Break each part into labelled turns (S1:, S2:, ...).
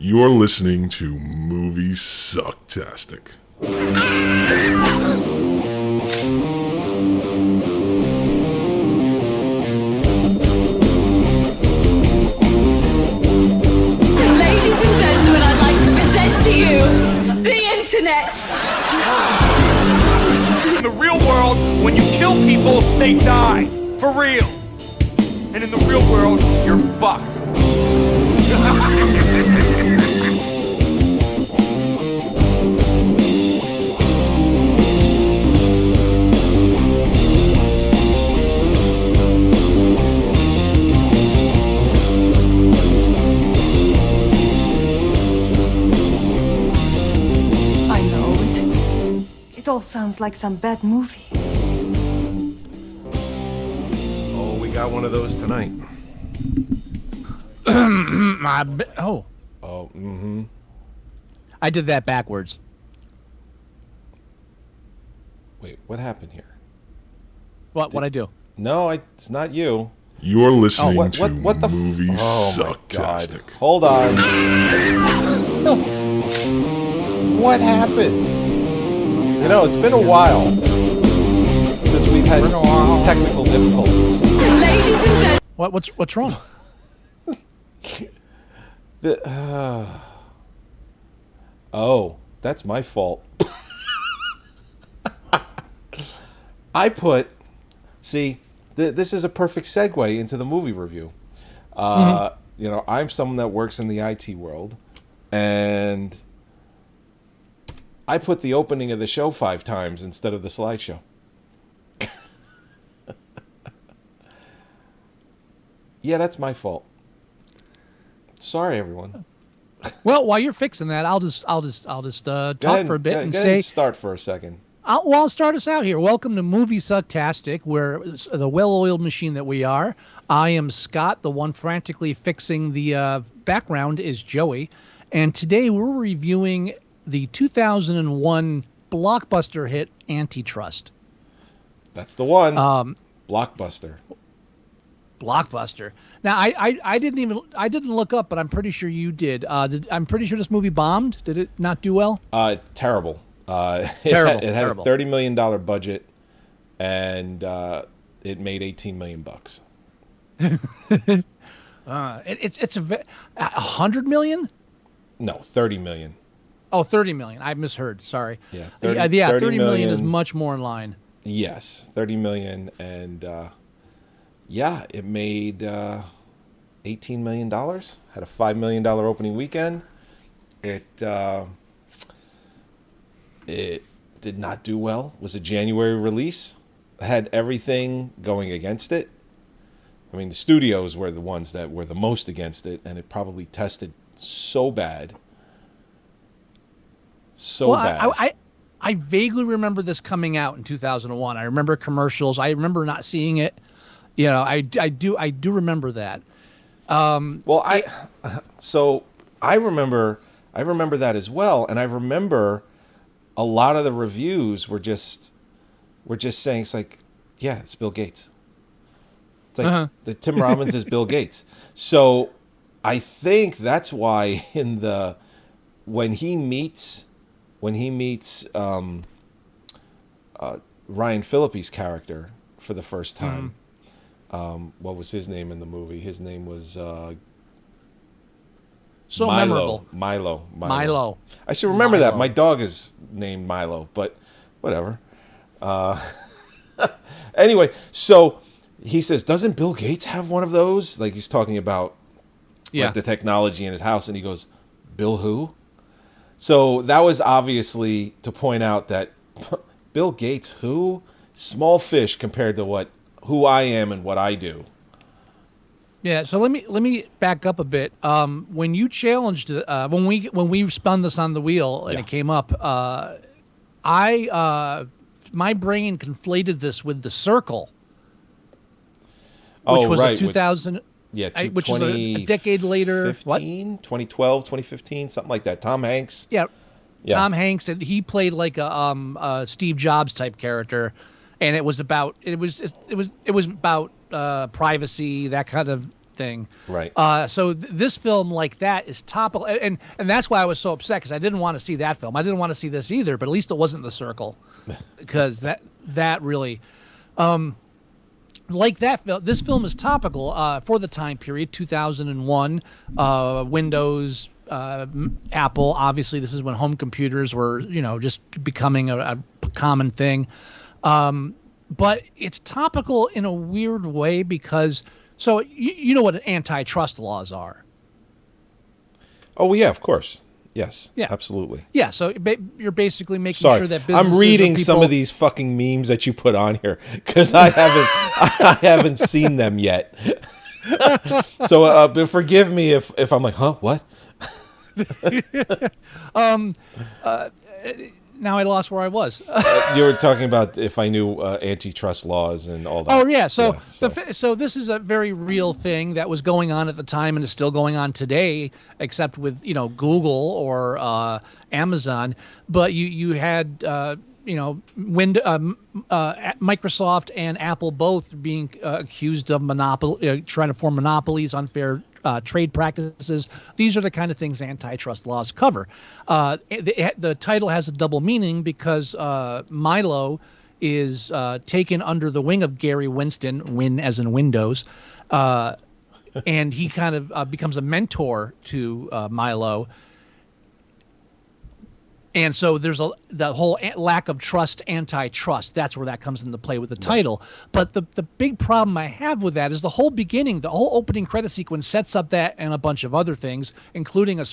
S1: You're listening to Moviesucktastic.
S2: Ladies and gentlemen, I'd like to present to you the internet.
S3: In the real world, when you kill people, they die. For real. And in the real world, you're fucked.
S4: I know it. It all sounds like some bad movie.
S5: Oh, we got one of those tonight.
S6: Oh,
S5: Mm-hmm.
S6: I did that backwards.
S5: Wait, what happened here?
S6: What I do?
S5: No, it's not you.
S1: You're listening
S5: What
S1: to
S5: the Oh my God.
S1: Moviesucktastic.
S5: Hold on. No. What happened? You know, it's been a while since we've had technical difficulties.
S2: Ladies and gentlemen.
S6: What's wrong?
S5: Oh, that's my fault. This is a perfect segue into the movie review. You know, I'm someone that works in the IT world, and I put the opening of the show 5 times instead of the slideshow. Yeah, that's my fault. Sorry, everyone.
S6: Well, while you're fixing that, I'll just talk for a bit and say.
S5: Start for a second.
S6: I'll start us out here. Welcome to Moviesucktastic, where the well-oiled machine that we are. I am Scott. The one frantically fixing the background is Joey, and today we're reviewing the 2001 blockbuster hit Antitrust.
S5: That's the one. Blockbuster.
S6: Blockbuster. Now, I didn't look up, but I'm pretty sure you did. I'm pretty sure this movie bombed. Did it not do well?
S5: Terrible.
S6: Terrible.
S5: It had
S6: terrible.
S5: a $30 million budget, and it made $18 million bucks.
S6: It's $100 million.
S5: No, $30 million.
S6: Oh, 30 million. I misheard. Sorry.
S5: Yeah,
S6: 30 million is much more in line.
S5: Yes, 30 million, and yeah, it made $18 million. Had a $5 million opening weekend. It did not do well. It was a January release. Had everything going against it. I mean, the studios were the ones that were the most against it, and it probably tested so bad. Bad.
S6: I vaguely remember this coming out in 2001. I remember commercials. I remember not seeing it. You know, I do remember that.
S5: Well, I remember that as well, and I remember a lot of the reviews were just saying, it's like, yeah, it's Bill Gates. It's like the Tim Robbins is Bill Gates. So I think that's why when he meets Ryan Phillippe's character for the first time. What was his name in the movie? His name was
S6: memorable.
S5: Milo. I should remember that. My dog is named Milo, but whatever. Anyway, so he says, doesn't Bill Gates have one of those? Like, he's talking about like the technology in his house, and he goes, Bill who? So that was obviously to point out that Bill Gates, who? Small fish compared to who I am and what I do.
S6: Yeah, so let me back up a bit. When you challenged, when we spun this on the wheel and it came up, my brain conflated this with The Circle, which was a 2000. Which is a decade later.
S5: 2012, 2015, something like that. Tom Hanks.
S6: Yeah. Tom Hanks, and he played like a Steve Jobs type character, and it was about privacy, that kind of thing.
S5: Right.
S6: So this film like that is topical, and that's why I was so upset, because I didn't want to see that film. I didn't want to see this either, but at least it wasn't The Circle, because that really, like that film. This film is topical for the time period, 2001, Windows. Apple, obviously, this is when home computers were, just becoming a common thing. But it's topical in a weird way because, so you know what antitrust laws are.
S5: Oh, yeah, of course. Yes.
S6: Yeah.
S5: Absolutely.
S6: Yeah. So you're basically making
S5: Sorry,
S6: sure that businesses
S5: I'm reading
S6: people...
S5: some of these fucking memes that you put on here because I haven't seen them yet. So forgive me if I'm like, huh, what?
S6: Now I lost where I was.
S5: You were talking about if I knew antitrust laws and all that.
S6: Oh yeah, so
S5: yeah,
S6: so this is a very real thing that was going on at the time and is still going on today, except with Google or Amazon. But you had Microsoft and Apple both being accused of trying to form monopolies, unfair trade practices. These are the kind of things antitrust laws cover. The title has a double meaning because Milo is taken under the wing of Gary Winston, Win as in Windows, and he kind of becomes a mentor to Milo. And so there's the whole lack of trust, antitrust. That's where that comes into play with the title. But the big problem I have with that is the whole beginning, the whole opening credit sequence sets up that and a bunch of other things, including a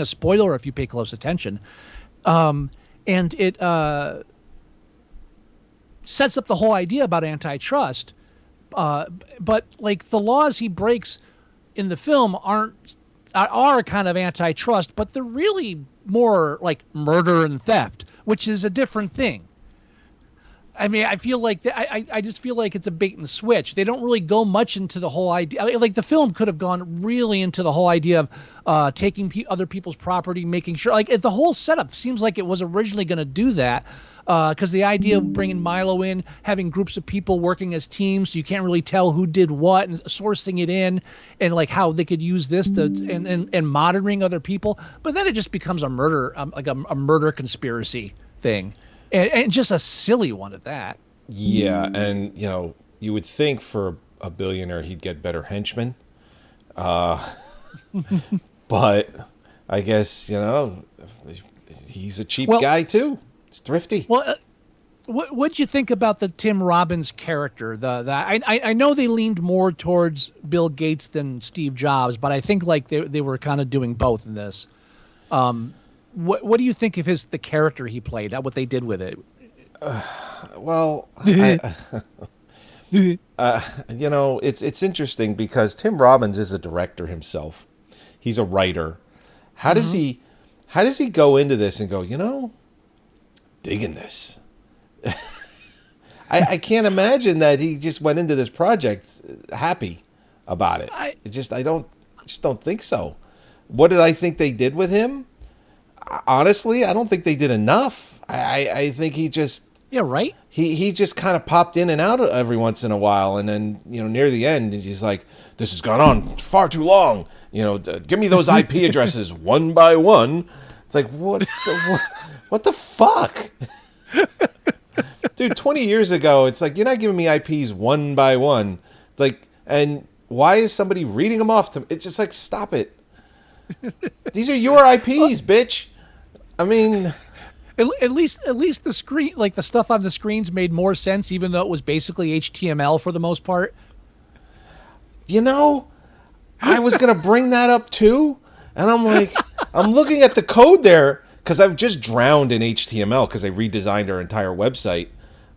S6: spoiler if you pay close attention. And it sets up the whole idea about antitrust. But like the laws he breaks in the film are kind of antitrust, but they're really more like murder and theft, which is a different thing. I mean, I feel like I just feel like it's a bait and switch. They don't really go much into the whole idea. Like the film could have gone really into the whole idea of taking other people's property, making sure like the whole setup seems like it was originally going to do that. Because the idea of bringing Milo in, having groups of people working as teams, so you can't really tell who did what, and sourcing it in, and like how they could use this to and monitoring other people. But then it just becomes a murder, like a murder conspiracy thing, and just a silly one at that.
S5: Yeah, and you would think for a billionaire he'd get better henchmen, but I guess he's a cheap guy too. It's thrifty.
S6: Well, what'd you think about the Tim Robbins character? I know they leaned more towards Bill Gates than Steve Jobs, but I think like they were kind of doing both in this. What do you think of the character he played? What they did with it?
S5: It's interesting because Tim Robbins is a director himself. He's a writer. How does he go into this and go, digging this? I can't imagine that he just went into this project happy about it. I just don't think so. What did I think they did with him? Honestly, I don't think they did enough. I think he just
S6: right.
S5: He just kind of popped in and out every once in a while, and then near the end he's like, "This has gone on far too long. Give me those IP addresses one by one." It's like what the fuck? Dude, 20 years ago, it's like, you're not giving me IPs one by one. It's like, and why is somebody reading them off to? It's just like, stop it. These are your IPs, bitch. I mean,
S6: at least the screen, like the stuff on the screens made more sense, even though it was basically HTML for the most part.
S5: I was going to bring that up too. And I'm like, I'm looking at the code there. Because I've just drowned in HTML because they redesigned our entire website.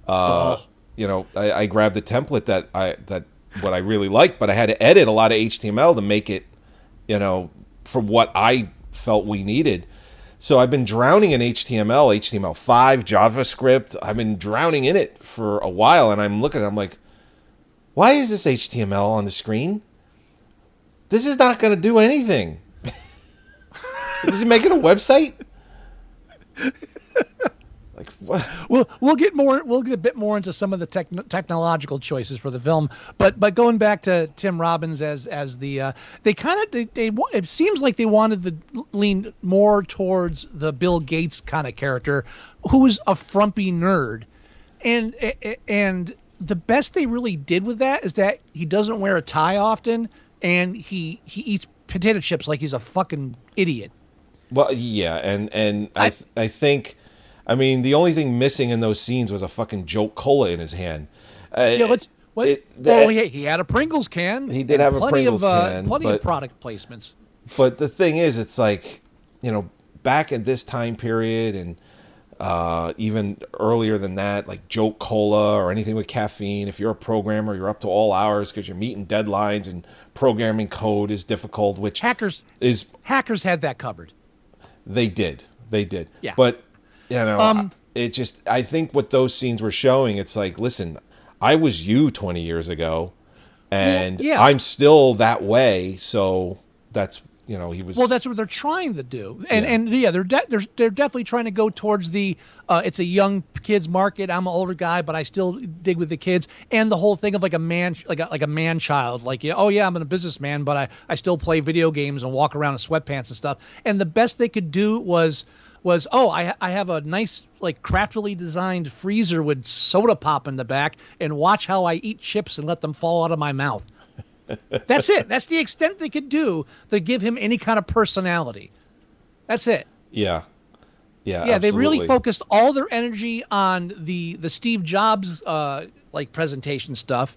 S5: I grabbed the template that what I really liked, but I had to edit a lot of HTML to make it, for what I felt we needed. So I've been drowning in HTML, HTML5, JavaScript. I've been drowning in it for a while, and I'm looking at it, I'm like, why is this HTML on the screen? This is not going to do anything. Is he making a website? Like what?
S6: We'll get a bit more into some of the technological choices for the film, but going back to Tim Robbins as the it seems like they wanted to lean more towards the Bill Gates kind of character, who's a frumpy nerd, and the best they really did with that is that he doesn't wear a tie often, and he eats potato chips like he's a fucking idiot.
S5: Well, yeah, and I think. I mean, the only thing missing in those scenes was a fucking Jolt Cola in his hand.
S6: He had a Pringles can.
S5: He did have a Pringles can.
S6: Plenty of product placements.
S5: But the thing is, it's like, back at this time period and even earlier than that, like Jolt Cola or anything with caffeine, if you're a programmer, you're up to all hours because you're meeting deadlines and programming code is difficult, which
S6: hackers had that covered.
S5: They did.
S6: Yeah.
S5: But it just, I think what those scenes were showing, it's like, listen, I was you 20 years ago, and I'm still that way. So that's, he was.
S6: Well, that's what they're trying to do, they're definitely trying to go towards the it's a young kids market. I'm an older guy, but I still dig with the kids, and the whole thing of like a man, like a man child, like I'm a businessman, but I still play video games and walk around in sweatpants and stuff. And the best they could do was I have a nice like craftily designed freezer with soda pop in the back, and watch how I eat chips and let them fall out of my mouth. That's it. That's the extent they could do to give him any kind of personality. That's it.
S5: Yeah.
S6: They really focused all their energy on the Steve Jobs like presentation stuff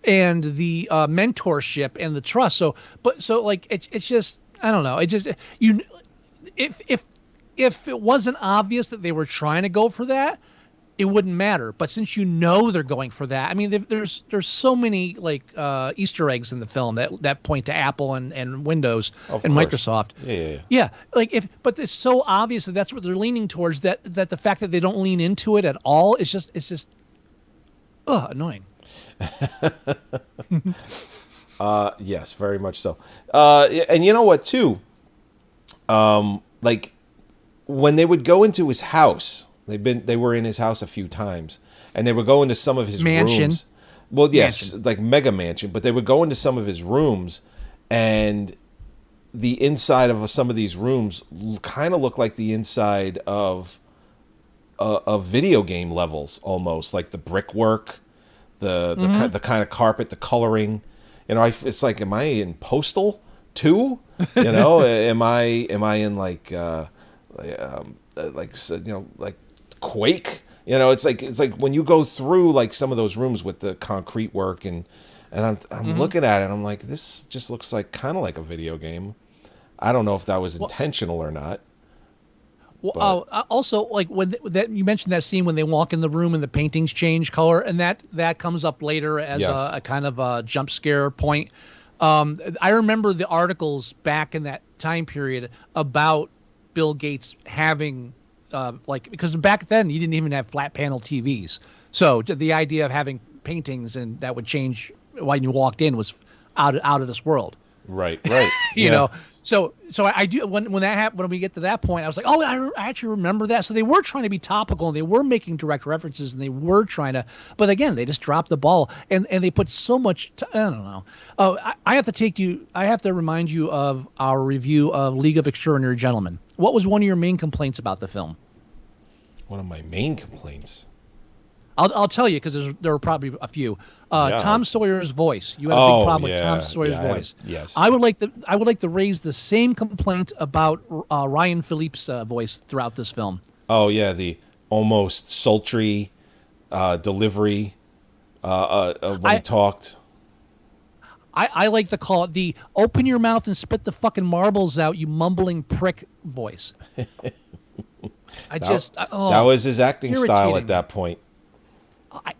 S6: and the mentorship and the trust. So like it's just, I don't know. It just, if it wasn't obvious that they were trying to go for that, it wouldn't matter. But since they're going for that, I mean, there's so many like Easter eggs in the film that point to Apple and Windows and Microsoft. Yeah. Like but it's so obvious that that's what they're leaning towards. That the fact that they don't lean into it at all is just annoying.
S5: Yes, very much so. And you know what too? Like when they would go into his house. They were in his house a few times, and they would go into some of his rooms. Well, yes, mansion. Like mega mansion, but they would go into some of his rooms, and the inside of some of these rooms kind of look like the inside of video game levels, almost like the brickwork, the kind of carpet, the coloring. It's like, am I in Postal 2? Am I in like Quake? It's like when you go through like some of those rooms with the concrete work and I'm looking at it and I'm like, this just looks like kind of like a video game. I don't know if that was intentional or not.
S6: Well, also like when you mentioned that scene when they walk in the room and the paintings change color, and that comes up later as a kind of a jump scare point. I remember the articles back in that time period about Bill Gates having because back then you didn't even have flat panel TVs. So the idea of having paintings and that would change when you walked in was out of this world.
S5: Right.
S6: you know, so I do when that happened, when we get to that point, I was like, oh, I actually remember that. So they were trying to be topical and they were making direct references and they were trying to, but again, they just dropped the ball and they put so much, I don't know. Oh, I have to remind you of our review of League of Extraordinary Gentlemen. What was one of your main complaints about the film?
S5: One of my main complaints.
S6: I'll tell you because there were probably a few. Tom Sawyer's voice. You had a big problem with Tom Sawyer's voice.
S5: Yes.
S6: I would like to raise the same complaint about Ryan Phillippe's voice throughout this film.
S5: Oh yeah, the almost sultry delivery when he talked.
S6: I like to call it the open your mouth and spit the fucking marbles out, you mumbling prick voice.
S5: That was his acting style at that point.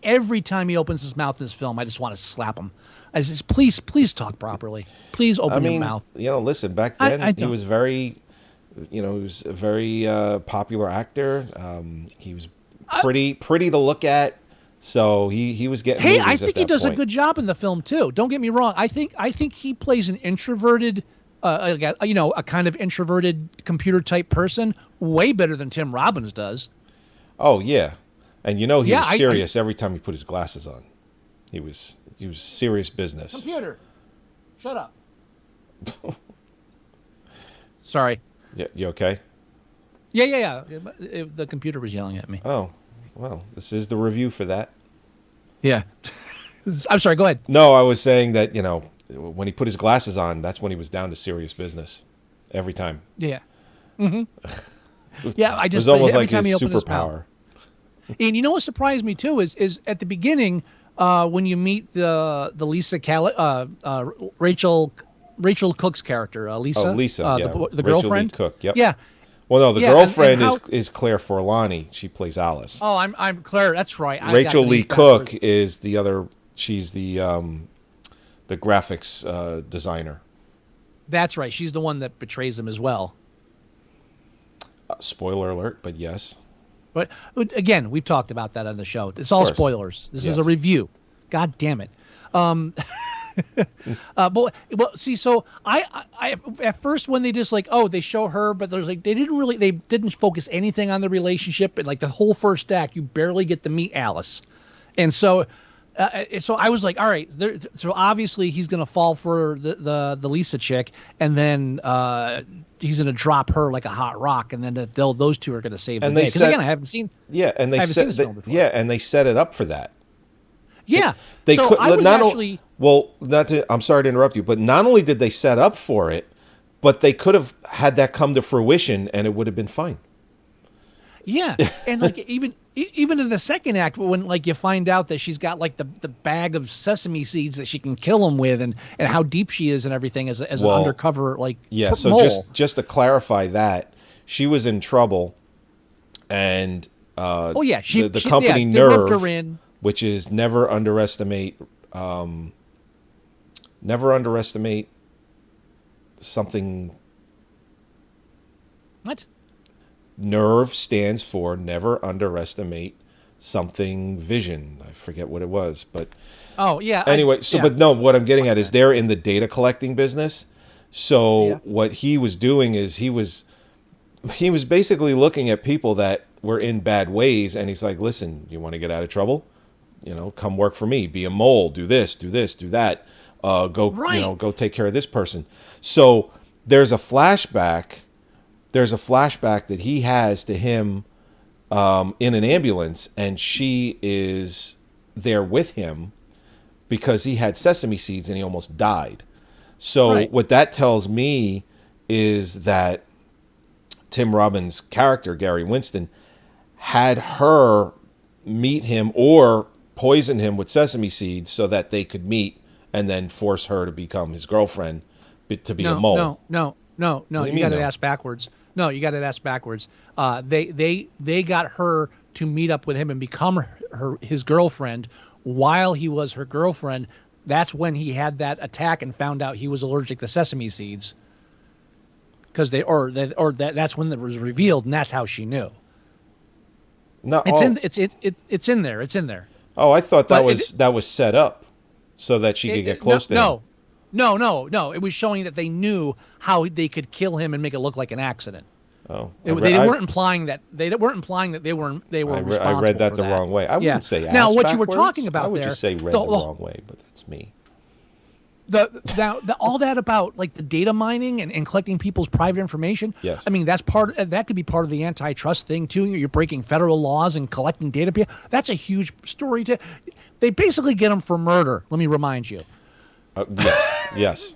S6: Every time he opens his mouth in this film, I just want to slap him. I just please talk properly. Please open your mouth.
S5: Listen, back then he was very, he was a very popular actor. He was pretty to look at. So he was getting.
S6: Hey, I think he does a good job in the film too. Don't get me wrong. I think he plays an introverted, a kind of introverted computer type person way better than Tim Robbins does.
S5: Oh yeah, and he
S6: Yeah,
S5: was serious every time he put his glasses on. He was serious business.
S6: Computer, shut up. Sorry.
S5: Yeah, you okay?
S6: Yeah. The computer was yelling at me.
S5: Oh, well, this is the review for that.
S6: Yeah. I'm sorry, go ahead.
S5: No, I was saying that, when he put his glasses on, that's when he was down to serious business. Every time.
S6: Yeah. Mm-hmm. Yeah,
S5: it was almost like his superpower.
S6: And you know what surprised me too is at the beginning, when you meet the Lisa Rachel Cook's character, Lisa.
S5: Oh, Lisa, yeah.
S6: The girlfriend.
S5: Rachel Lee Cook, yep.
S6: Yeah.
S5: Well, no, the girlfriend is Claire Forlani. She plays Alice.
S6: Oh, I'm Claire. That's right.
S5: Rachel Lee Cook is the other. She's the graphics designer.
S6: That's right. She's the one that betrays him as well.
S5: Spoiler alert, but yes.
S6: But again, we've talked about that on the show. It's all spoilers. This is a review. God damn it. But see, so I at first when they just they show her, but there's they didn't focus anything on the relationship, and the whole first act, you barely get to meet Alice, and so I was like, all right, so obviously he's gonna fall for the Lisa chick, and then he's gonna drop her like a hot rock, and then those two are gonna save the day. Because again, I haven't seen.
S5: Yeah, and they set it up for that.
S6: Yeah,
S5: they
S6: so
S5: could
S6: I was
S5: not
S6: actually.
S5: Well, I'm sorry to interrupt you, but not only did they set up for it, but they could have had that come to fruition, and it would have been fine.
S6: Yeah, and even in the second act, when you find out that she's got the bag of sesame seeds that she can kill him with, and how deep she is and everything as an undercover
S5: so
S6: mole.
S5: just to clarify that she was in trouble, and
S6: the
S5: company
S6: they roped her
S5: Nerve,
S6: in.
S5: Which is never underestimate something.
S6: What?
S5: Nerve stands for never underestimate something vision. I forget what it was, but anyway, but no, what I'm getting at is they're in the data collecting business. So what he was doing is he was basically looking at people that were in bad ways, and he's like, listen, you want to get out of trouble? Come work for me, be a mole, do this, do that, go take care of this person. So there's a flashback that he has to him in an ambulance, and she is there with him because he had sesame seeds and he almost died. So what that tells me is that Tim Robbins' character, Gary Winston, had her meet him or poison him with sesame seeds so that they could meet and then force her to become his girlfriend to be a mole.
S6: No. You got it asked backwards. No, you got it asked backwards. They got her to meet up with him and become his girlfriend while he was her girlfriend. That's when he had that attack and found out he was allergic to sesame seeds. Because that's when it was revealed, and that's how she knew.
S5: No,
S6: it's in there. It's in there.
S5: Oh, I thought that was set up so that she could get close to him.
S6: No. It was showing that they knew how they could kill him and make it look like an accident.
S5: Oh,
S6: they weren't implying that they were responsible.
S5: I read that
S6: for
S5: the wrong way. I wouldn't say
S6: now what
S5: backwards.
S6: You were talking about.
S5: I would
S6: there,
S5: just say read the wrong way, but that's me.
S6: All that about the data mining and collecting people's private information.
S5: Yes.
S6: I mean, that could be part of the antitrust thing too. You're breaking federal laws and collecting data. That's a huge story. They basically get them for murder. Let me remind you.
S5: Yes.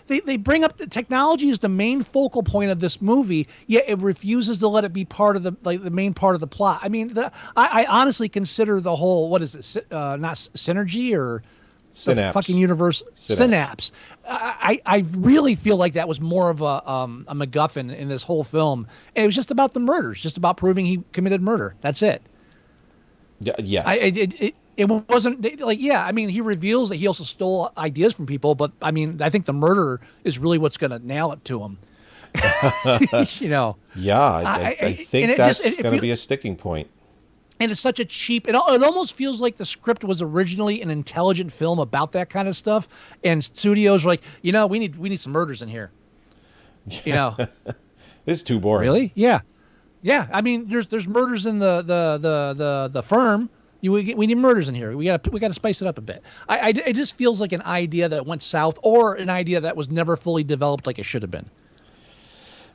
S6: They bring up technology as the main focal point of this movie, yet it refuses to let it be part of the main part of the plot. I mean, I honestly consider the whole not synergy or
S5: Synapse.
S6: Fucking universe. Synapse. I really feel like that was more of a MacGuffin in this whole film. And it was just about the murders, just about proving he committed murder. That's it.
S5: Yes.
S6: It wasn't I mean, he reveals that he also stole ideas from people, but I mean, I think the murder is really what's going to nail it to him.
S5: Yeah, I think that's going to be a sticking point.
S6: And it's such a cheap. It almost feels like the script was originally an intelligent film about that kind of stuff, and studios were like, we need some murders in here.
S5: This is too boring.
S6: Really? Yeah. Yeah, I mean, there's murders in the firm. We need murders in here. We got to spice it up a bit. It just feels like an idea that went south, or an idea that was never fully developed like it should have been.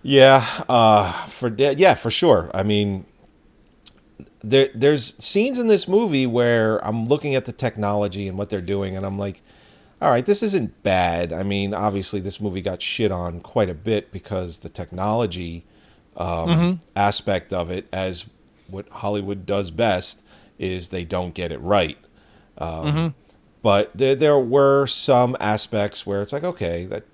S5: Yeah, for sure. I mean, there's scenes in this movie where I'm looking at the technology and what they're doing, and I'm like, all right, this isn't bad. I mean, obviously, this movie got shit on quite a bit because the technology aspect of it, as what Hollywood does best, is they don't get it right. But there were some aspects where it's like, okay, that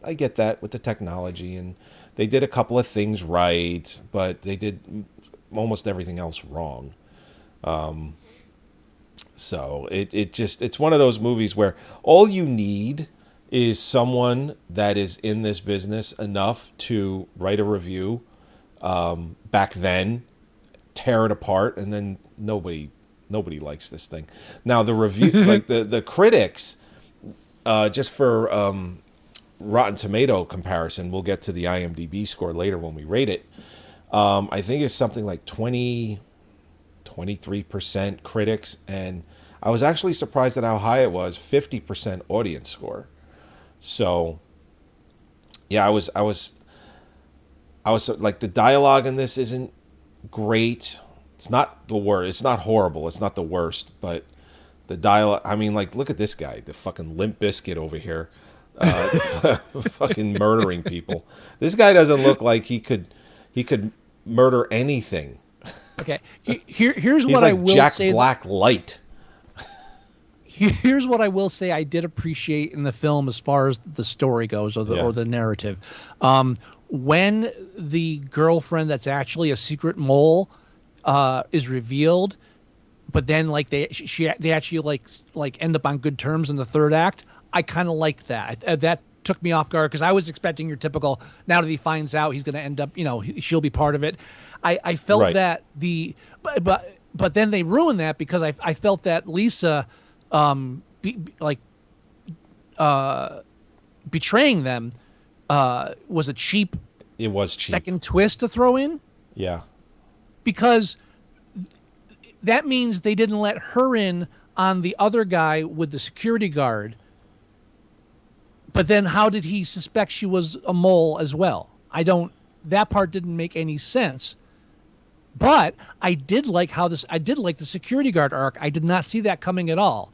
S5: I get that with the technology, and they did a couple of things right, but they did almost everything else wrong. So it's one of those movies where all you need is someone that is in this business enough to write a review back then, tear it apart, and then nobody likes this thing. Now the review, like the critics, just for Rotten Tomato comparison, we'll get to the IMDb score later when we rate it. I think it's something like 23% critics, and I was actually surprised at how high it was, 50% audience score. So yeah, I was like, the dialogue in this isn't great. It's not the worst. It's not horrible. It's not the worst, but the dialogue, I mean, like, look at this guy, the fucking Limp Bizkit over here, fucking murdering people. This guy doesn't look like he could murder anything.
S6: Okay, here's
S5: He's
S6: what
S5: like
S6: I will
S5: Jack
S6: say.
S5: Black light.
S6: Here's what I will say I did appreciate in the film as far as the story goes, or the narrative. When the girlfriend that's actually a secret mole is revealed, but then like they actually like end up on good terms in the third act, I kind of liked that. That took me off guard because I was expecting your typical, now that he finds out he's going to end up, she'll be part of it. I felt
S5: Right.
S6: that but then they ruined that because I felt that Lisa betraying them was a cheap
S5: It was cheap.
S6: second twist to throw in,
S5: Yeah.
S6: because that means they didn't let her in on the other guy with the security guard. But then how did he suspect she was a mole as well? That part didn't make any sense. But I did like the security guard arc. I did not see that coming at all.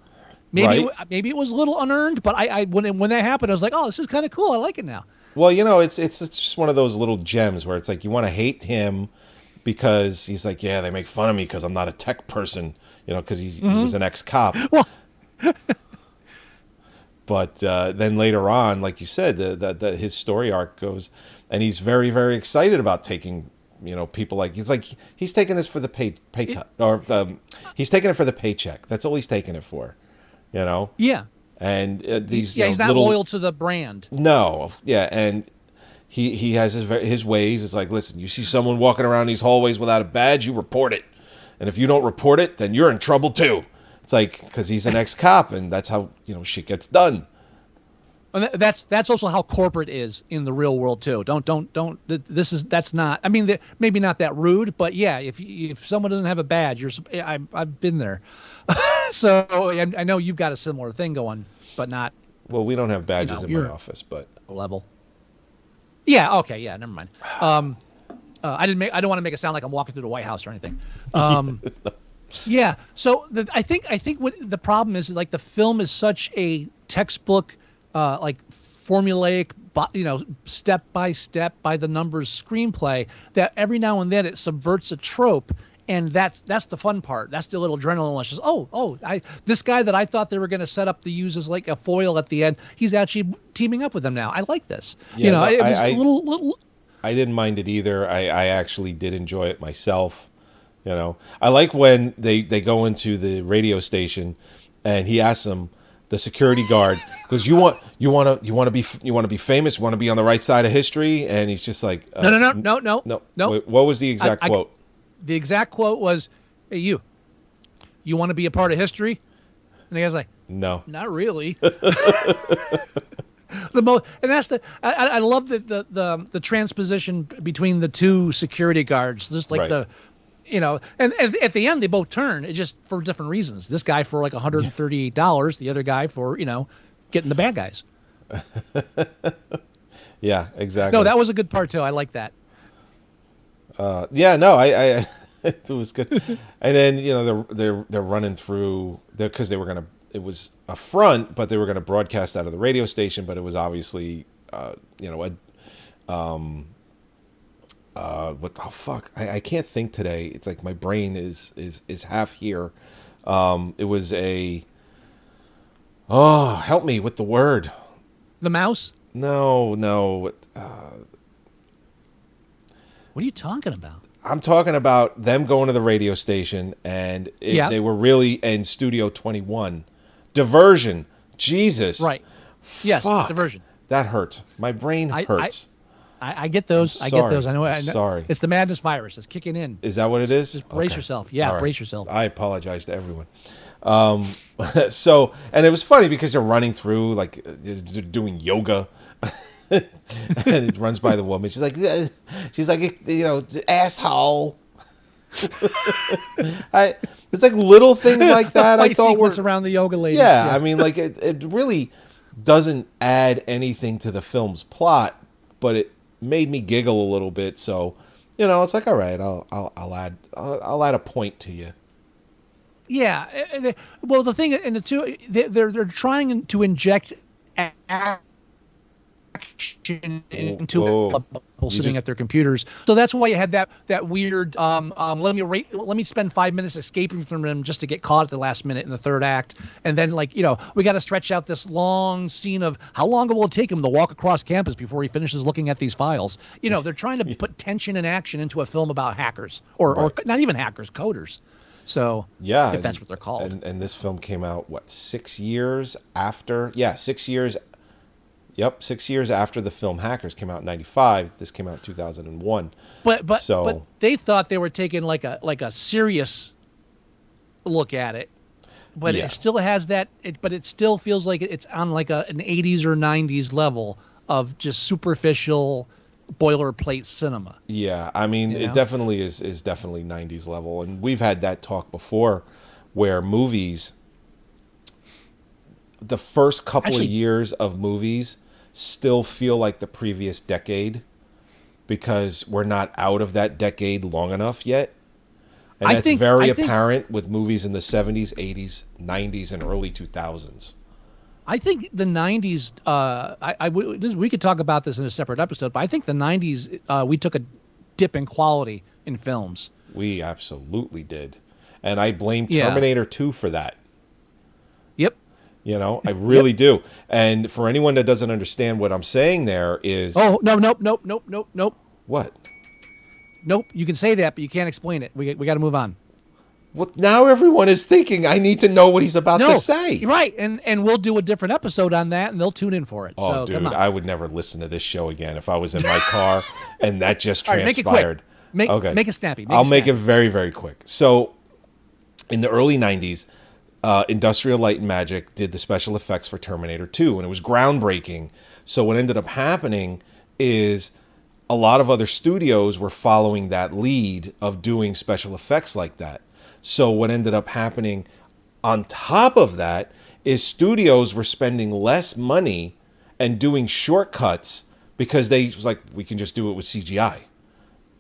S6: Maybe it was a little unearned, but when that happened, I was like, oh, this is kind of cool. I like it now.
S5: Well, it's just one of those little gems where it's like you want to hate him because he's like, yeah, they make fun of me because I'm not a tech person, because he was an ex-cop.
S6: Well,
S5: but then later on, like you said, his story arc goes, and he's very, very excited about taking, people like he's taking this for the pay cut, or he's taking it for the paycheck. That's all he's taking it for,
S6: Yeah.
S5: And these,
S6: he's not loyal to the brand.
S5: No, yeah, and he has his ways. It's like, listen, you see someone walking around these hallways without a badge, you report it, and if you don't report it, then you're in trouble too. It's like, because he's an ex-cop, and that's how shit gets done.
S6: And that's also how corporate is in the real world too. That's not. I mean, maybe not that rude, but yeah, if someone doesn't have a badge, I've been there. So I know you've got a similar thing going, but not.
S5: Well, we don't have badges in my office, but
S6: level. Yeah. Okay. Yeah. Never mind. I don't want to make it sound like I'm walking through the White House or anything. Yeah. So I think what the problem is, like, the film is such a textbook, like formulaic, step by step by the numbers screenplay, that every now and then it subverts a trope. And that's the fun part. That's the little adrenaline rush. This guy that I thought they were going to set up to use as like a foil at the end, he's actually teaming up with them now. I like this.
S5: Yeah,
S6: it was a little.
S5: I didn't mind it either. I actually did enjoy it myself. I like when they go into the radio station, and he asks them, the security guard, because you want to be famous, you want to be on the right side of history, and he's just like,
S6: no.
S5: Wait, what was the exact quote?
S6: The exact quote was, "Hey, you want to be a part of history?" And the guy's like,
S5: "No,
S6: not really." And that's I love the transposition between the two security guards. Just like
S5: Right.
S6: and at the end they both turn. It's just for different reasons. This guy for like $138, the other guy for getting the bad guys.
S5: Yeah, exactly.
S6: No, that was a good part too. I like that.
S5: Yeah, no, I it was good. And then they're running through there because they were gonna. It was a front, but they were gonna broadcast out of the radio station. But it was obviously what the fuck? I can't think today. It's like my brain is half here. It was help me with the word.
S6: The mouse?
S5: No.
S6: What are you talking about?
S5: I'm talking about them going to the radio station, and they were really in Studio 21. Diversion. Jesus.
S6: Right. Yes,
S5: Fuck.
S6: diversion.
S5: That hurts. My brain hurts.
S6: I get those.
S5: I'm
S6: I get those. I know.
S5: Sorry.
S6: It's the madness virus. It's kicking in.
S5: Is that what it is?
S6: Just brace yourself. Yeah,
S5: All right.
S6: brace yourself.
S5: I apologize to everyone. So, and it was funny because they're running through, like, they're doing yoga. And it runs by the woman. She's like, asshole. It's like little things like that. I thought
S6: what's around the yoga lady.
S5: Yeah, I mean, like it really doesn't add anything to the film's plot, but it made me giggle a little bit. So, it's like, all right, I'll add a point to you.
S6: Yeah. Well, the thing, and the two, they're trying to inject action into people sitting at their computers. So that's why you had that weird let me spend 5 minutes escaping from them just to get caught at the last minute in the third act. And then we got to stretch out this long scene of how long will it take him to walk across campus before he finishes looking at these files. They're trying to put tension and action into a film about hackers or not even hackers, coders. So
S5: yeah,
S6: if that's what they're called.
S5: And this film came out 6 years after? Yeah, 6 years. Yep, 6 years after the film Hackers came out in '95. This came out in 2001.
S6: But they thought they were taking like a serious look at it. But it still has that. But it still feels like it's on like an '80s or '90s level of just superficial boilerplate cinema.
S5: Yeah, I mean, it definitely is definitely '90s level, and we've had that talk before, where movies, the first couple of years of movies still feel like the previous decade because we're not out of that decade long enough yet. And that's very apparent with movies in the 70s, 80s, 90s, and early 2000s.
S6: I think the 90s, we could talk about this in a separate episode, but I think the 90s, we took a dip in quality in films.
S5: We absolutely did. And I blame Terminator 2 for that.
S6: Yep.
S5: I really do. And for anyone that doesn't understand what I'm saying there is...
S6: Oh, nope.
S5: What?
S6: Nope, you can say that, but you can't explain it. We got to move on.
S5: Well, now everyone is thinking, I need to know what he's about to say.
S6: Right, and we'll do a different episode on that, and they'll tune in for it.
S5: Oh,
S6: so,
S5: dude, I would never listen to this show again if I was in my car and that just
S6: All right,
S5: transpired.
S6: Make it quick. Make it snappy.
S5: I'll make it very, very quick. So, in the early 90s, Industrial Light and Magic did the special effects for Terminator 2, and it was groundbreaking. So what ended up happening is a lot of other studios were following that lead of doing special effects like that. So what ended up happening on top of that is studios were spending less money and doing shortcuts because they was like, we can just do it with CGI.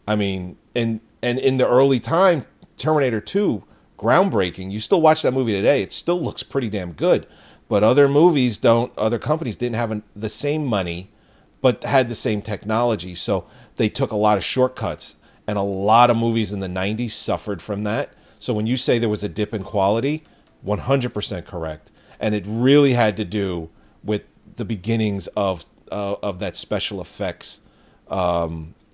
S5: I mean, and in the early time, Terminator 2, groundbreaking. You still watch that movie today, it still looks pretty damn good. But other companies didn't have the same money, but had the same technology. So they took a lot of shortcuts. And a lot of movies in the 90s suffered from that. So when you say there was a dip in quality, 100% correct. And it really had to do with the beginnings of that special effects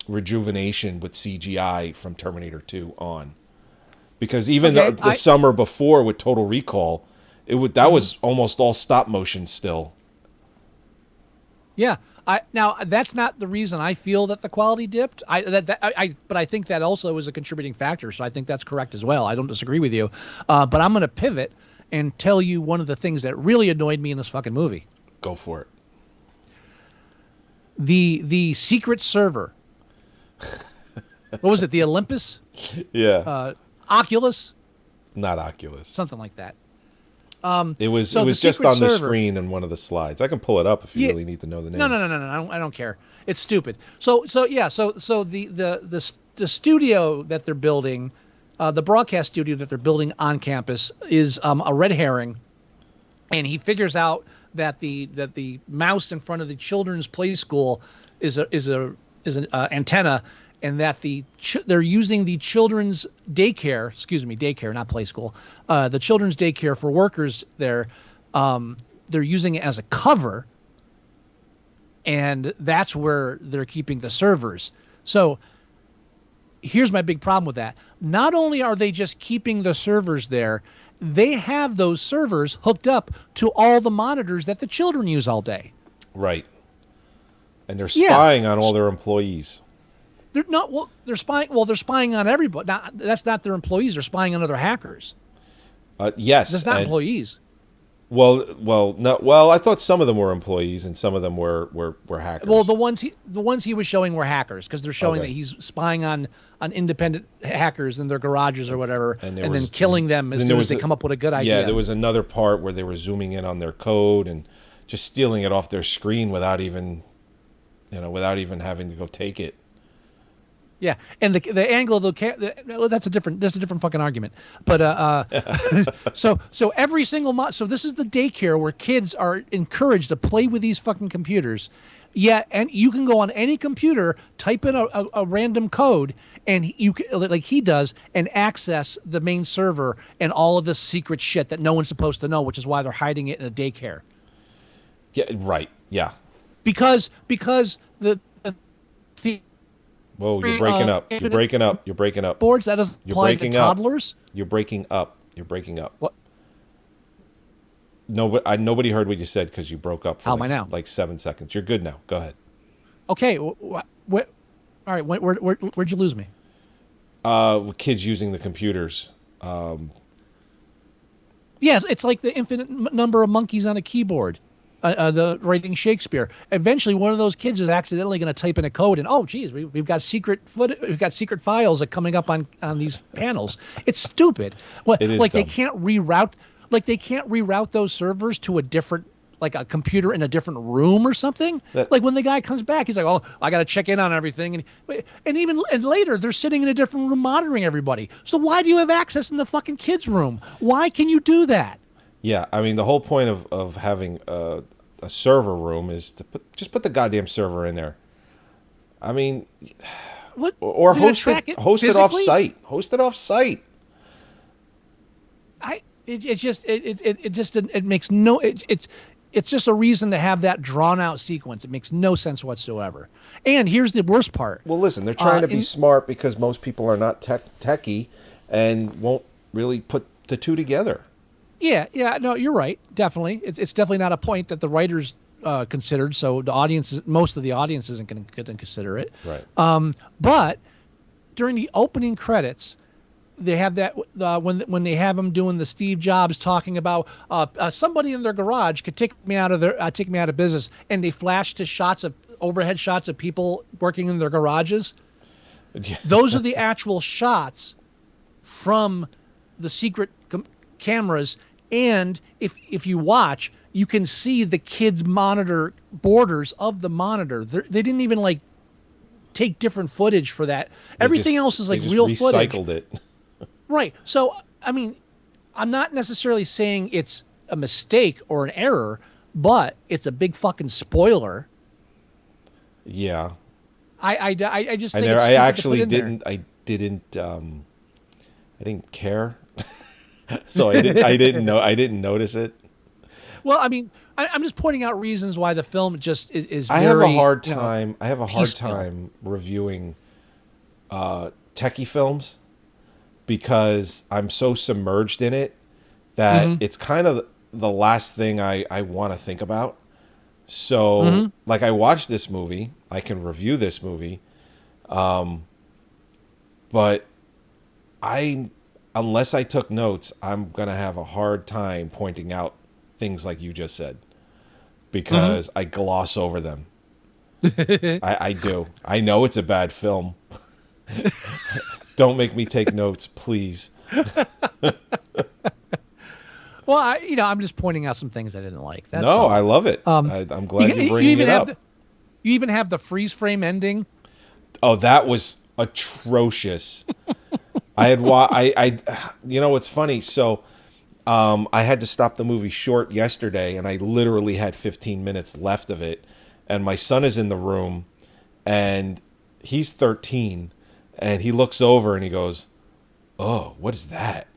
S5: rejuvenation with CGI from Terminator 2 on. Because even the summer before with Total Recall, that was almost all stop motion still.
S6: Yeah. Now that's not the reason I feel that the quality dipped. But I think that also is a contributing factor. So I think that's correct as well. I don't disagree with you. But I'm going to pivot and tell you one of the things that really annoyed me in this fucking movie.
S5: Go for it.
S6: the secret server. What was it? The Olympus?
S5: Yeah.
S6: Oculus?
S5: Not Oculus.
S6: Something like that.
S5: It was
S6: so
S5: just
S6: secret
S5: on the
S6: server,
S5: screen in one of the slides. I can pull it up if you really need to know the name.
S6: No. I don't care. It's stupid. So the studio that they're building, the broadcast studio that they're building on campus is a red herring, and he figures out that the mouse in front of the children's play school is an antenna, and that they're using the children's daycare, not play school, the children's daycare for workers there. They're using it as a cover, and that's where they're keeping the servers. So here's my big problem with that. Not only are they just keeping the servers there, they have those servers hooked up to all the monitors that the children use all day.
S5: Right. And they're spying on all their employees.
S6: They're not. Well, they're spying. Well, they're spying on everybody. That's not their employees. They're spying on other hackers.
S5: Yes.
S6: That's not employees.
S5: Well, no. Well, I thought some of them were employees and some of them were hackers.
S6: Well, the ones he was showing were hackers, because they're showing that he's spying on independent hackers in their garages or whatever, and then killing them as soon as they come up with a good idea.
S5: Yeah, there was another part where they were zooming in on their code and just stealing it off their screen without even having to go take it.
S6: Yeah, and the angle of that's a different fucking argument. But so every single so this is the daycare where kids are encouraged to play with these fucking computers. Yeah, and you can go on any computer, type in a random code, and you can, like he does, and access the main server and all of this secret shit that no one's supposed to know, which is why they're hiding it in a daycare.
S5: Yeah, right. Yeah.
S6: Because the
S5: Whoa, you're breaking up. You're breaking up. You're breaking up.
S6: Boards, that doesn't apply to toddlers?
S5: You're breaking up. You're breaking up.
S6: What?
S5: No, nobody heard what you said because you broke up for like 7 seconds. You're good now. Go ahead.
S6: Okay. All right. Where'd you lose me?
S5: Kids using the computers.
S6: Yeah, it's like the infinite number of monkeys on a keyboard. The writing Shakespeare. Eventually, one of those kids is accidentally going to type in a code, and we've got secret files that coming up on these panels. It's stupid.
S5: It is
S6: like
S5: dumb.
S6: They can't reroute those servers to a different, like a computer in a different room or something. Like when the guy comes back, he's like, "Oh, I got to check in on everything," and later they're sitting in a different room monitoring everybody. So why do you have access in the fucking kids' room? Why can you do that?
S5: Yeah, I mean the whole point of having a server room is to put the goddamn server in there. I mean,
S6: what?
S5: Or host it off site. Host it off site.
S6: It's just a reason to have that drawn out sequence. It makes no sense whatsoever. And here's the worst part.
S5: Well, listen, they're trying to be smart because most people are not techie and won't really put the two together. Yeah,
S6: no, you're right. Definitely, it's definitely not a point that the writers considered. So most of the audience isn't going to consider it.
S5: Right.
S6: But during the opening credits, they have that when they have them doing the Steve Jobs talking about somebody in their garage could take me out of business, and they flash to overhead shots of people working in their garages. Those are the actual shots from the secret cameras, and if you watch, you can see the kids' monitor borders of the monitor. They didn't even like take different footage for that. Everything else is like real footage.
S5: Recycled it.
S6: Right. So, I mean, I'm not necessarily saying it's a mistake or an error, but it's a big fucking spoiler.
S5: Yeah.
S6: I just think
S5: I actually didn't. I didn't care. So I didn't know. I didn't notice it.
S6: Well, I mean, I'm just pointing out reasons why the film just is.
S5: I have a hard time. I have a hard time reviewing techie films because I'm so submerged in it that it's kind of the last thing I want to think about. So, like, I watched this movie. I can review this movie, but unless I took notes, I'm going to have a hard time pointing out things like you just said because I gloss over them. I do. I know it's a bad film. Don't make me take notes, please.
S6: Well, I'm just pointing out some things I didn't like. That's
S5: No,
S6: all.
S5: I love it. I'm glad you're bringing it up.
S6: You even have the freeze frame ending.
S5: Oh, that was atrocious. You know what's funny? So, I had to stop the movie short yesterday, and I literally had 15 minutes left of it. And my son is in the room, and he's 13, and he looks over and he goes, "Oh, what is that?"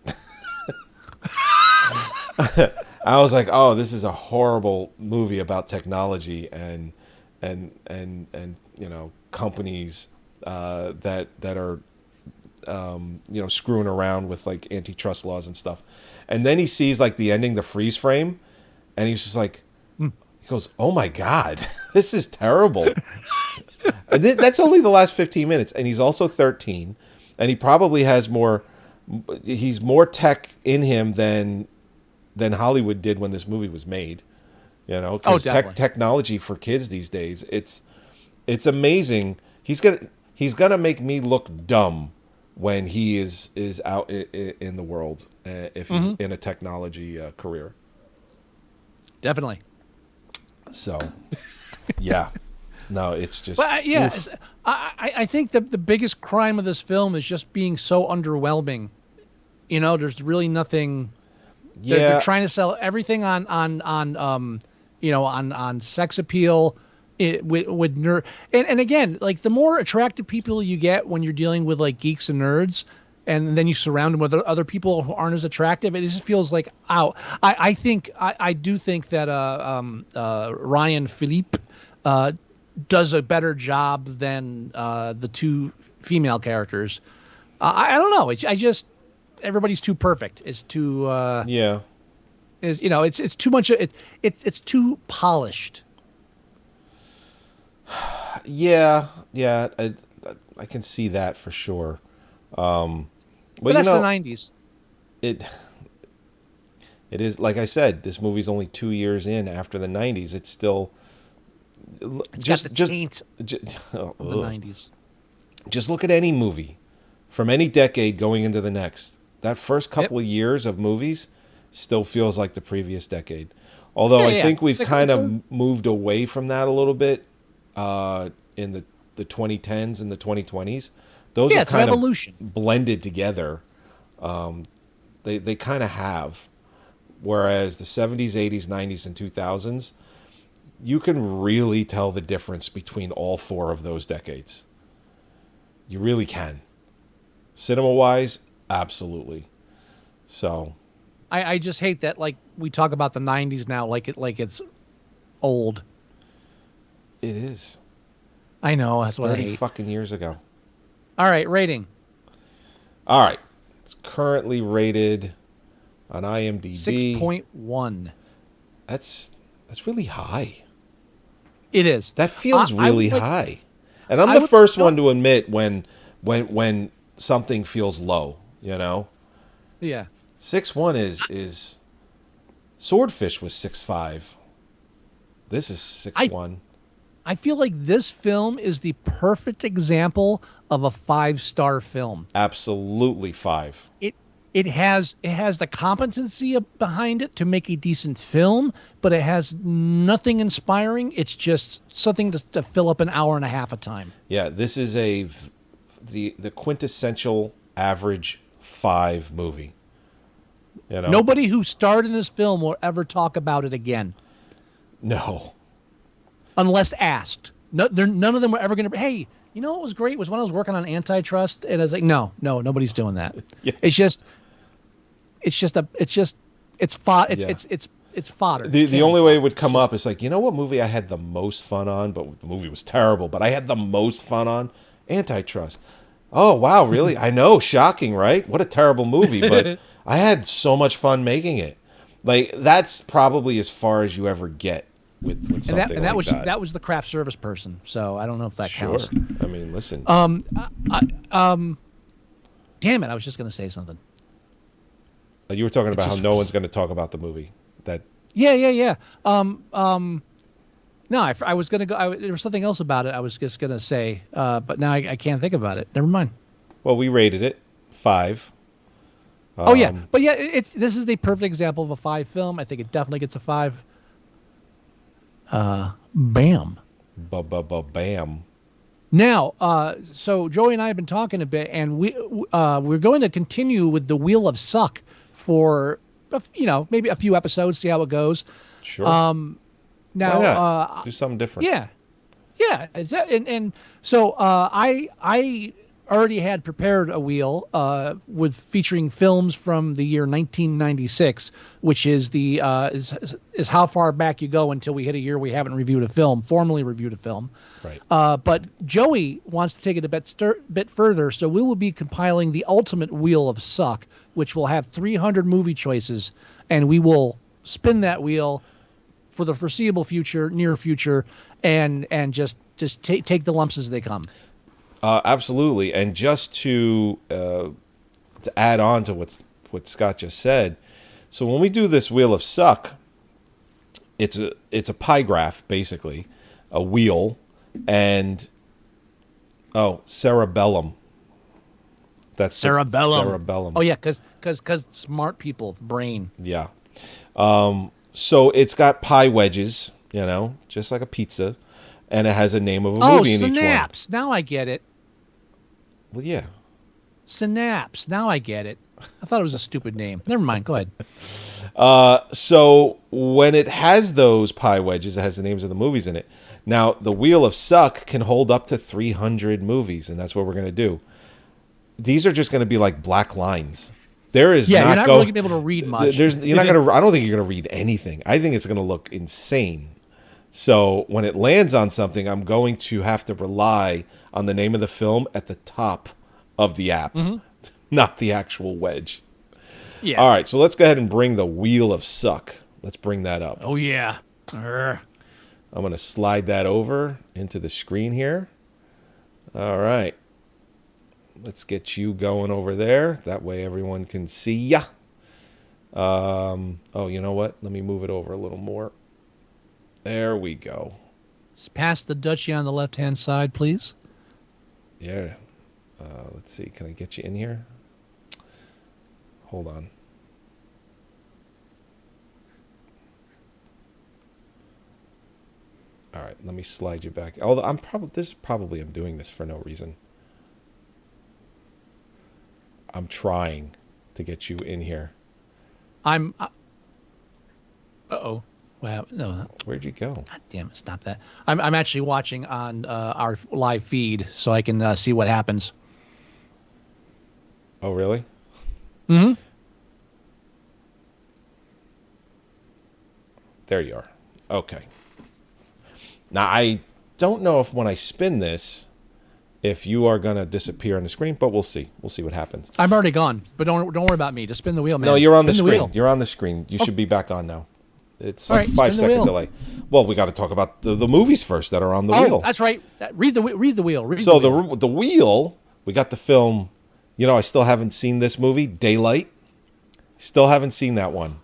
S5: I was like, "Oh, this is a horrible movie about technology and companies that are screwing around with like antitrust laws and stuff." And then he sees like the ending, the freeze frame, and he's just like, he goes, "Oh my God, this is terrible." And that's only the last 15 minutes, and he's also 13, and he probably has he's more tech in him than Hollywood did when this movie was made. Because technology for kids these days, it's amazing. He's gonna make me look dumb when he is out in the world if he's in a technology career.
S6: Definitely.
S5: So, yeah. No, it's just.
S6: But I think the biggest crime of this film is just being so underwhelming. There's really nothing.
S5: Yeah,
S6: they're trying to sell everything on sex appeal, with nerd. And again, like the more attractive people you get when you're dealing with like geeks and nerds, and then you surround them with other people who aren't as attractive, it just feels like out. I do think that Ryan Philippe does a better job than the two female characters. I don't know. Everybody's too perfect. It's too it's too much. It's too polished.
S5: Yeah, I can see that for sure. But
S6: that's the 90s.
S5: It is, like I said, this movie's only 2 years in after the 90s. It's still
S6: taint of the 90s.
S5: Just look at any movie from any decade going into the next. That first couple of years of movies still feels like the previous decade. Although I think we've kind of moved away from that a little bit in the 2010s and the 2020s. Those are kind of blended together. They kind of have. Whereas the 70s, 80s, 90s, and 2000s, you can really tell the difference between all four of those decades. You really can. Cinema-wise, absolutely. So,
S6: I just hate that like we talk about the 90s now like it's old.
S5: It is.
S6: I know, that's what I hate.
S5: 30 fucking years ago.
S6: All right, rating.
S5: All right. It's currently rated on IMDb
S6: 6.1.
S5: That's really high.
S6: It is.
S5: That feels really high. And I'm the first one to admit when something feels low,
S6: Yeah.
S5: 6.1 is Swordfish was 6.5. This is 6.1.
S6: I feel like this film is the perfect example of a 5-star film.
S5: Absolutely 5.
S6: It has the competency behind it to make a decent film, but it has nothing inspiring. It's just something to fill up an hour and a half of time.
S5: Yeah, this is the quintessential average 5 movie.
S6: Nobody who starred in this film will ever talk about it again.
S5: No.
S6: Unless asked. None of them were ever going to. Hey, you know what was great was when I was working on Antitrust, and I was like, no, nobody's doing that.
S5: Yeah.
S6: It's fodder.
S5: The only way it would come up is like, what movie I had the most fun on, but the movie was terrible, but I had the most fun on? Antitrust. Oh, wow, really? I know, shocking, right? What a terrible movie, but I had so much fun making it. Like, that's probably as far as you ever get with something
S6: and that
S5: like that.
S6: That was the craft service person, so I don't know if that counts.
S5: Sure. I mean, listen.
S6: Damn it, I was just going to say something.
S5: You were talking about how no one's going to talk about the movie. That.
S6: Yeah. No, I was gonna go. There was something else about it. I was just gonna say, but now I can't think about it. Never mind.
S5: Well, we rated it 5.
S6: Oh yeah, but yeah, this is the perfect example of a 5 film. I think it definitely gets a 5. Bam.
S5: Bam.
S6: Now, so Joey and I have been talking a bit, and we're going to continue with the Wheel of Suck for maybe a few episodes, see how it goes.
S5: Sure.
S6: Now,
S5: why not? Do something different.
S6: Yeah, and so I already had prepared a wheel with featuring films from the year 1996, which is the is how far back you go until we hit a year we haven't formally reviewed a film.
S5: Right.
S6: But Joey wants to take it a bit further, so we will be compiling the ultimate Wheel of Suck, which will have 300 movie choices, and we will spin that wheel for the foreseeable future, near future, and just take the lumps as they come.
S5: Absolutely, and just to add on to what Scott just said, so when we do this Wheel of Suck, it's a pie graph, basically, a wheel, and cerebellum. That's cerebellum.
S6: Oh yeah, because smart people, brain.
S5: Yeah. So it's got pie wedges, just like a pizza, and it has a name of a movie in each one.
S6: Oh, Synapse. Now I get it.
S5: Well, yeah.
S6: Synapse. Now I get it. I thought it was a stupid name. Never mind. Go ahead.
S5: So when it has those pie wedges, it has the names of the movies in it. Now, the Wheel of Suck can hold up to 300 movies, and that's what we're going to do. These are just going to be like black lines. There is
S6: you're not really going to be able to read much.
S5: I don't think you're going to read anything. I think it's going to look insane. So when it lands on something, I'm going to have to rely on the name of the film at the top of the app, not the actual wedge.
S6: Yeah.
S5: All right, so let's go ahead and bring the Wheel of Suck. Let's bring that up.
S6: Oh, yeah.
S5: I'm going to slide that over into the screen here. All right. Let's get you going over there. That way everyone can see ya. You know what? Let me move it over a little more. There we go.
S6: Pass the Dutchie on the left-hand side, please.
S5: Yeah. Let's see. Can I get you in here? Hold on. All right. Let me slide you back. Although I'm doing this for no reason. I'm trying to get you in here.
S6: Uh-oh. Wow. No.
S5: Where'd you go?
S6: God damn it. Stop that. I'm actually watching on our live feed so I can see what happens.
S5: Oh, really?
S6: Mm-hmm.
S5: There you are. Okay. Now, I don't know if when I spin this, if you are going to disappear on the screen, but we'll see. We'll see what happens.
S6: I'm already gone, but don't worry about me. Just spin the wheel, man.
S5: No, you're on the
S6: Spin
S5: screen.
S6: wheel.
S5: You're on the screen. You should be back on now. It's
S6: All
S5: like
S6: right,
S5: 5-second delay. Well, we got to talk about the movies first that are on the wheel.
S6: That's right. Read the wheel.
S5: The wheel, we got the film. I still haven't seen this movie, Daylight. Still haven't seen that one.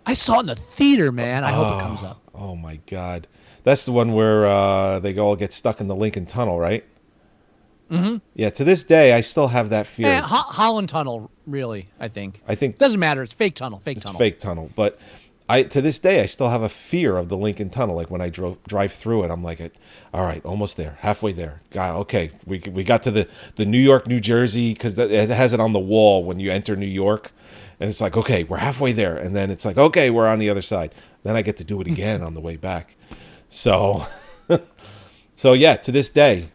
S6: I saw it in the theater, man. I hope it comes up.
S5: Oh, my God. That's the one where they all get stuck in the Lincoln Tunnel, right?
S6: Mm-hmm.
S5: Yeah, to this day, I still have that fear.
S6: Holland Tunnel, really, I think.
S5: Doesn't
S6: matter. It's fake tunnel. Fake tunnel.
S5: But to this day, I still have a fear of the Lincoln Tunnel. Like when I drive through it, I'm like, all right, almost there, halfway there. God, okay, we got to the New York, New Jersey, because it has it on the wall when you enter New York. And it's like, okay, we're halfway there. And then it's like, okay, we're on the other side. Then I get to do it again on the way back. So, yeah, to this day,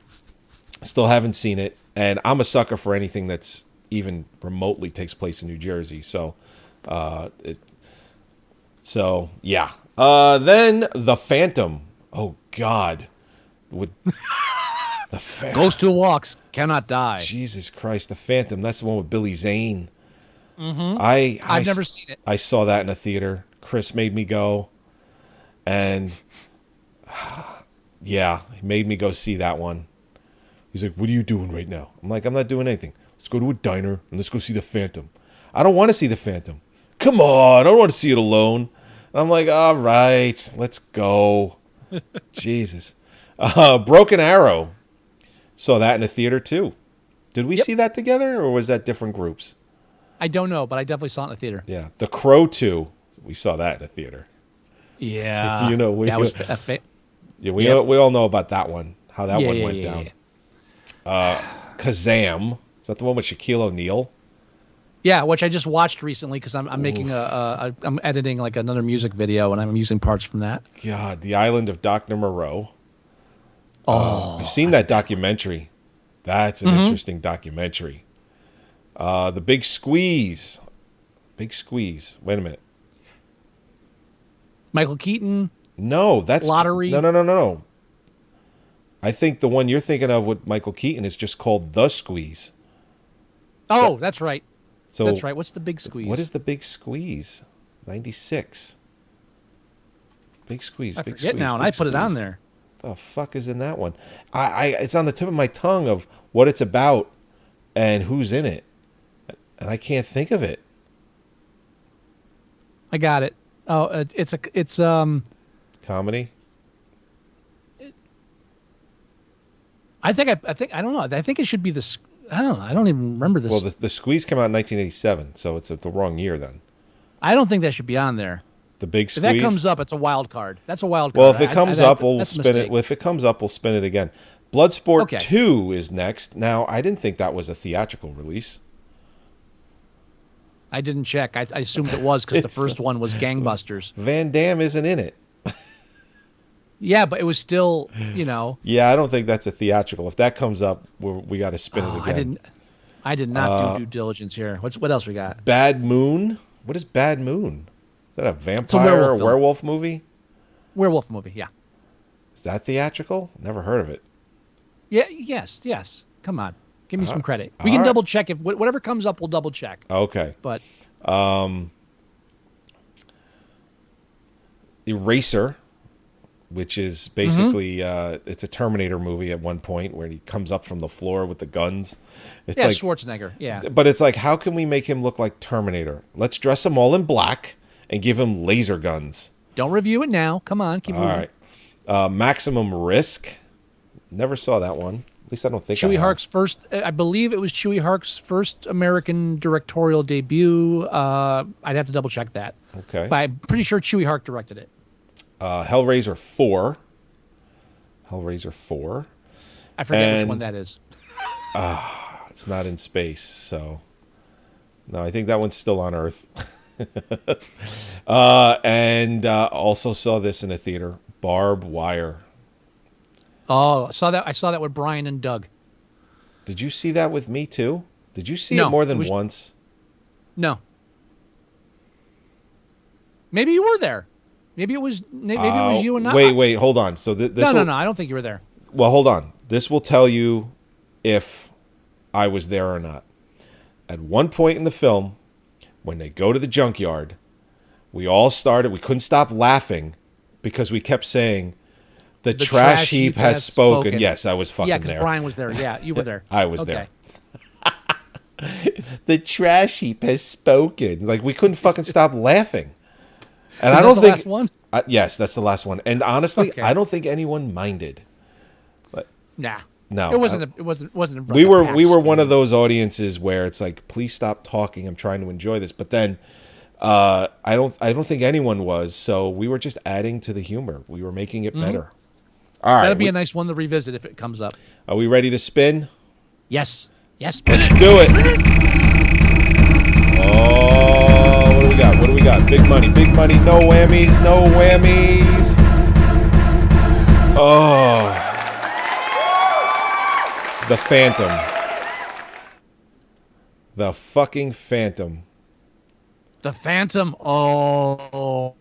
S5: still haven't seen it. And I'm a sucker for anything that's even remotely takes place in New Jersey. So, yeah. Then The Phantom. Oh, God. The Phantom.
S6: Ghost Who Walks Cannot Die.
S5: Jesus Christ. The Phantom. That's the one with Billy Zane.
S6: Mm-hmm. I've never seen it.
S5: I saw that in a theater. Chris made me go. And, yeah, he made me go see that one. He's like, what are you doing right now? I'm like, I'm not doing anything. Let's go to a diner and let's go see The Phantom. I don't want to see The Phantom. Come on, I don't want to see it alone. And I'm like, all right, let's go. Jesus. Broken Arrow. Saw that in a theater too. Did we see that together, or was that different groups?
S6: I don't know, but I definitely saw it in the theater.
S5: Yeah. The Crow 2. We saw that in a theater.
S6: Yeah.
S5: You know, we all know about that one. How that one went down. Kazam. Is that the one with Shaquille O'Neal?
S6: Yeah, which I just watched recently because I'm making I'm editing like another music video and I'm using parts from that.
S5: God, The Island of Dr. Moreau. I've seen that documentary. That's an interesting documentary. The Big Squeeze. Big Squeeze. Wait a minute.
S6: Michael Keaton.
S5: No, that's
S6: Lottery.
S5: No. I think the one you're thinking of with Michael Keaton is just called The Squeeze.
S6: Oh, that's right.
S5: So
S6: that's right. What's the Big Squeeze?
S5: What is the Big Squeeze? 96. Big Squeeze.
S6: I
S5: Big
S6: forget
S5: Squeeze,
S6: now, and
S5: Big
S6: I put it on
S5: Squeeze.
S6: there.
S5: The fuck is in that one? It's on the tip of my tongue of what it's about and who's in it, and I can't think of it.
S6: I got it. Oh, it's
S5: Comedy.
S6: I think I don't know. I think it should be the. I don't know. I don't even remember this.
S5: Well, the Squeeze came out in 1987, so it's the wrong year then.
S6: I don't think that should be on there.
S5: The Big Squeeze.
S6: If that comes up, it's a wild card. That's a wild card.
S5: Well, if it comes up, we'll
S6: that's a
S5: spin it.
S6: mistake.
S5: Well, if it comes up, we'll spin it again. Bloodsport
S6: Okay.
S5: 2 is next. Now, I didn't think that was a theatrical release.
S6: I didn't check. I assumed it was because the first one was gangbusters.
S5: Van Damme isn't in it.
S6: Yeah, but it was still, you know.
S5: Yeah, I don't think that's a theatrical. If that comes up, we got to spin it again.
S6: I did not do due diligence here. What else we got?
S5: Bad Moon. What is Bad Moon? Is that a vampire or werewolf movie?
S6: Werewolf movie, yeah.
S5: Is that theatrical? Never heard of it.
S6: Yeah, yes. Come on. Give me some credit. We can double check if whatever comes up, we'll double check.
S5: Okay.
S6: But
S5: Eraser, which is basically it's a Terminator movie at one point where he comes up from the floor with the guns. It's like
S6: Schwarzenegger. Yeah.
S5: But it's like, how can we make him look like Terminator? Let's dress him all in black and give him laser guns.
S6: Don't review it now. Come on, keep moving.
S5: All right. Maximum Risk. Never saw that one. At least I don't think
S6: Chewie Hark's first, I believe it was Chewie Hark's first American directorial debut. I'd have to double check that.
S5: Okay.
S6: But I'm pretty sure Chewie Hark directed it.
S5: Hellraiser 4. Hellraiser 4.
S6: I forget which one that is.
S5: It's not in space, so no, I think that one's still on Earth. And also saw this in a theater, Barb Wire.
S6: Oh, I saw that with Brian and Doug.
S5: Did you see that with me too? Did you see
S6: No,
S5: it more than
S6: it was-
S5: once?
S6: No. Maybe you were there. Maybe it was you and not.
S5: Wait, hold on. So this
S6: No. I don't think you were there.
S5: Well, hold on. This will tell you if I was there or not. At one point in the film, when they go to the junkyard, we couldn't stop laughing because we kept saying, the trash heap has spoken. Yes, I was fucking
S6: there. Yeah,
S5: there.
S6: because Brian was there. Yeah, you were there.
S5: I was there. The trash heap has spoken. Like, we couldn't fucking stop laughing. And I don't think
S6: last one?
S5: Yes, that's the last one. And honestly,
S6: Okay.
S5: I don't think anyone minded.
S6: Nah.
S5: No,
S6: It wasn't.
S5: We were one of those audiences where it's like, please stop talking. I'm trying to enjoy this. But then I don't think anyone was. So we were just adding to the humor. We were making it better. All right.
S6: That'd be a nice one to revisit if it comes up.
S5: Are we ready to spin?
S6: Yes.
S5: Let's do it. Oh, what do we got? What do we got? Big money. No whammies. Oh. The Phantom. The fucking Phantom.
S6: The Phantom. Oh.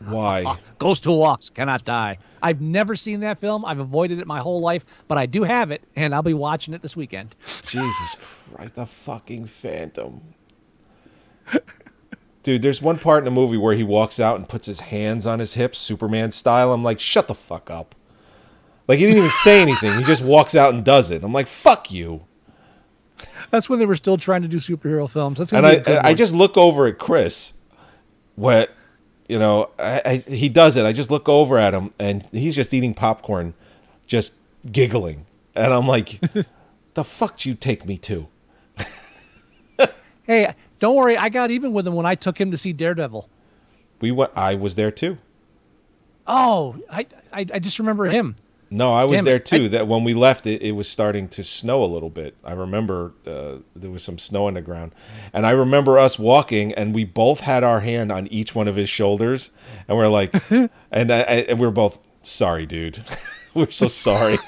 S5: Why?
S6: Ghost who walks cannot die. I've never seen that film. I've avoided it my whole life, but I do have it, and I'll be watching it this weekend.
S5: Jesus Christ, the fucking Phantom. Dude, there's one part in the movie where he walks out and puts his hands on his hips, Superman style. I'm like, shut the fuck up. Like, he didn't even say anything. He just walks out and does it. I'm like, fuck you.
S6: That's when they were still trying to do superhero films. That's
S5: And I just look over at Chris, you know, he does it. I just look over at him, and he's just eating popcorn, just giggling. And I'm like, the fuck do you take me to?
S6: Hey, don't worry. I got even with him when I took him to see Daredevil.
S5: I was there too.
S6: Oh, I just remember him.
S5: No, I was
S6: Damn
S5: there
S6: it.
S5: too. That when we left, it was starting to snow a little bit. I remember there was some snow on the ground, and I remember us walking, and we both had our hand on each one of his shoulders, and we're like, and we're both sorry, dude. We're so sorry.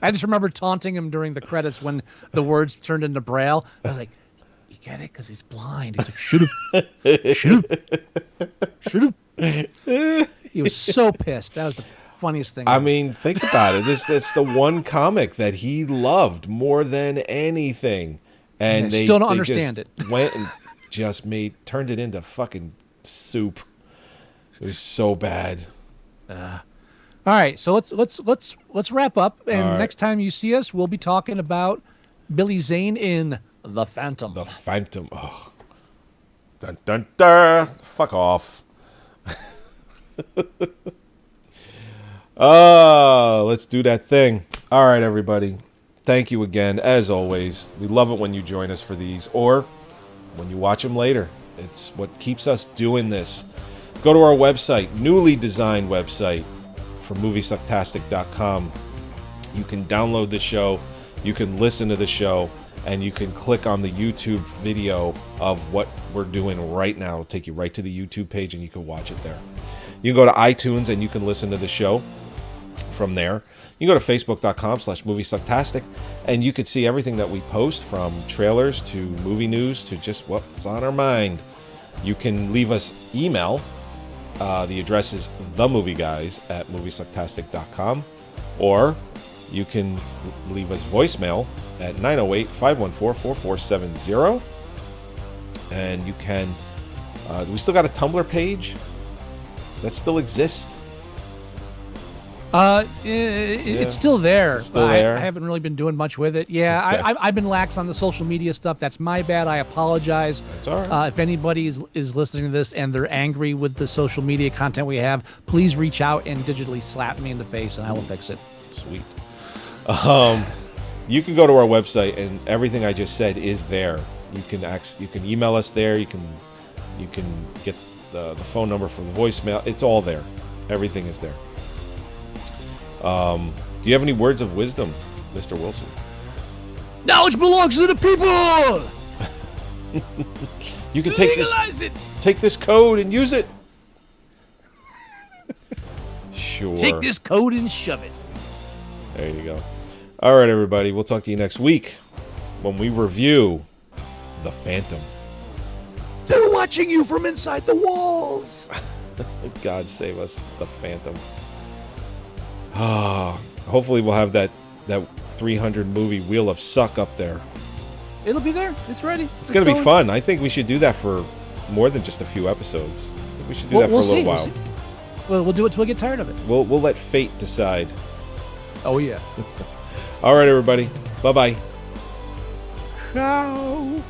S6: I just remember taunting him during the credits when the words turned into Braille. I was like, "You get it? Because he's blind." He's like, shoot him. He was so pissed. That was the funniest thing.
S5: I mean, think about it. That's the one comic that he loved more than anything, and they
S6: still don't understand
S5: just
S6: it.
S5: Went and just turned it into fucking soup. It was so bad.
S6: All right, so let's wrap up, and
S5: All right.
S6: next time you see us, we'll be talking about Billy Zane in The Phantom.
S5: The Phantom. Oh. Dun dun dun. Fuck off. Let's do that thing. All right, everybody. Thank you again, as always. We love it when you join us for these, or when you watch them later. It's what keeps us doing this. Go to our website, newly designed website for Moviesucktastic.com. You can download the show, you can listen to the show, and you can click on the YouTube video of what we're doing right now. It'll take you right to the YouTube page, and you can watch it there. You can go to iTunes, and you can listen to the show from there. You can go to Facebook.com/Moviesucktastic, and you can see everything that we post, from trailers to movie news to just what's on our mind. You can leave us email. The address is themovieguys@Moviesucktastic.com, or you can leave us voicemail at 908-514-4470. And you can, we still got a Tumblr page that still exists.
S6: It's still there.
S5: It's still there.
S6: I haven't really been doing much with it. Yeah,
S5: Okay.
S6: I've been lax on the social media stuff. That's my bad. I apologize.
S5: That's all right.
S6: If anybody is listening to this and they're angry with the social media content we have, please reach out and digitally slap me in the face, and I will fix it.
S5: Sweet. You can go to our website, and everything I just said is there. You can email us there. You can get the phone number from the voicemail. It's all there. Everything is there. Do you have any words of wisdom, Mr. Wilson?
S6: Knowledge belongs to the people.
S5: You can
S6: Legalize
S5: take this code and use it. Sure.
S6: Take this code and shove it.
S5: There you go. All right, everybody. We'll talk to you next week when we review The Phantom.
S6: They're watching you from inside the walls.
S5: God save us, The Phantom. Hopefully we'll have that 300 movie Wheel of Suck up there.
S6: It'll be there. It's ready.
S5: It's going to be fun. I think we should do that for more than just a few episodes. I think we should do that for a little while.
S6: We'll do it till we get tired of it.
S5: We'll let fate decide.
S6: Oh, yeah.
S5: All right, everybody. Bye-bye.
S6: Ciao.